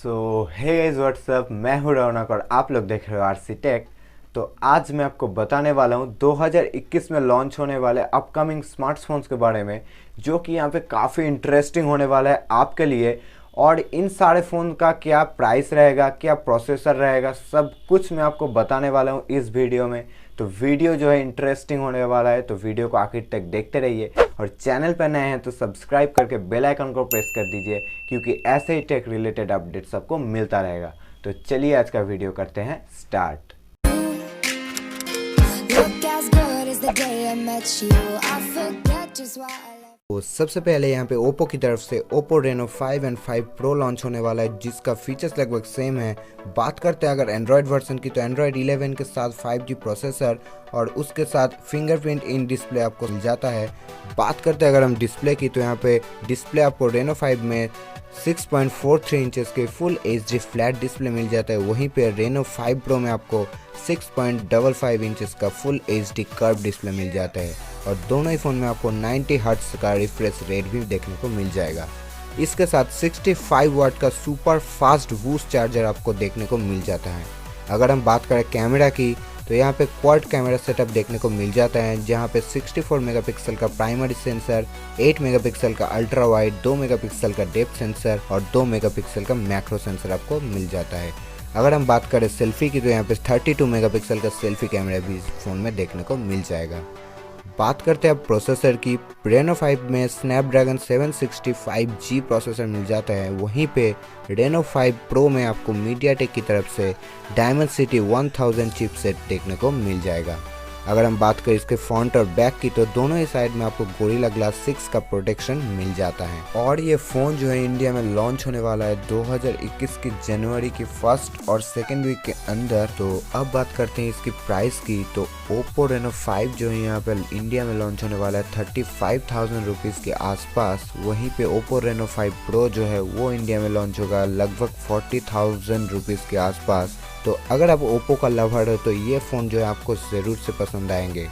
Hey guys what's up, मैं हूँ रौनक और आप लोग देख रहे हो आरसी टेक। तो आज मैं आपको बताने वाला हूँ 2021 में लॉन्च होने वाले अपकमिंग स्मार्टफोन्स के बारे में, जो कि यहाँ पे काफ़ी इंटरेस्टिंग होने वाला है आपके लिए। और इन सारे फ़ोन का क्या प्राइस रहेगा, क्या प्रोसेसर रहेगा, सब कुछ मैं आपको बताने वाला हूँ इस वीडियो में। तो वीडियो जो है इंटरेस्टिंग होने वाला है, तो वीडियो को आखिर तक देखते रहिए। और चैनल पर नए हैं तो सब्सक्राइब करके बेल आइकन को प्रेस कर दीजिए, क्योंकि ऐसे ही टेक रिलेटेड अपडेट सबको मिलता रहेगा। तो चलिए आज का वीडियो करते हैं स्टार्ट। तो सबसे पहले यहाँ पे ओप्पो की तरफ से Oppo Reno 5 and 5 pro launch होने वाला है, जिसका फीचर्स लगभग सेम है। बात करते हैं अगर एंड्रॉयड वर्जन की, तो एंड्रॉयड 11 के साथ 5G प्रोसेसर और उसके साथ फिंगरप्रिंट इन डिस्प्ले आपको मिल जाता है। बात करते हैं अगर हम डिस्प्ले की, तो यहाँ पे डिस्प्ले आपको रेनो 5 में 6.43 इंचेस के फुल HD फ्लैट डिस्प्ले मिल जाता है। वहीं पे रेनो 5 प्रो में आपको 6.55 इंचेस का फुल HD कर्व डिस्प्ले मिल जाता है। और दोनों ही फ़ोन में आपको 90 हर्ट्ज का रिफ्रेश रेट भी देखने को मिल जाएगा। इसके साथ 65 वाट का सुपर फास्ट बूस्ट चार्जर आपको देखने को मिल जाता है। अगर हम बात करें कैमरा की, तो यहाँ पे क्वाड कैमरा सेटअप देखने को मिल जाता है, जहाँ पे 64 मेगापिक्सल का प्राइमरी सेंसर, 8 मेगापिक्सल का अल्ट्रा वाइड, 2 मेगापिक्सल का डेप्थ सेंसर और 2 मेगापिक्सल का मैक्रो सेंसर आपको मिल जाता है। अगर हम बात करें सेल्फी की, तो यहाँ पे 32 मेगापिक्सल का सेल्फी कैमरा भी इस फ़ोन में देखने को मिल जाएगा। बात करते हैं अब प्रोसेसर की। रेनो 5 में स्नैपड्रैगन 765G प्रोसेसर मिल जाता है। वहीं पे रेनो 5 प्रो में आपको मीडियाटेक की तरफ से डायमेंसिटी 1000 चिपसेट देखने को मिल जाएगा। अगर हम बात करें इसके फ्रंट और बैक की, तो दोनों ही साइड में आपको गोरिल्ला ग्लास 6 का प्रोटेक्शन मिल जाता है। और ये फ़ोन जो है इंडिया में लॉन्च होने वाला है 2021 की जनवरी की फर्स्ट और सेकेंड वीक के अंदर। तो अब बात करते हैं इसकी प्राइस की। तो ओप्पो रेनो 5 जो है यहाँ पे इंडिया में लॉन्च होने वाला है 35,000 रुपीज़ के आसपास। वहीं पे ओप्पो रेनो 5 प्रो जो है वो इंडिया में लॉन्च होगा लगभग 40,000 रुपीज़ के आसपास। तो अगर आप ओप्पो का लवर हो, तो ये फ़ोन जो है आपको ज़रूर से पसंद आएंगे।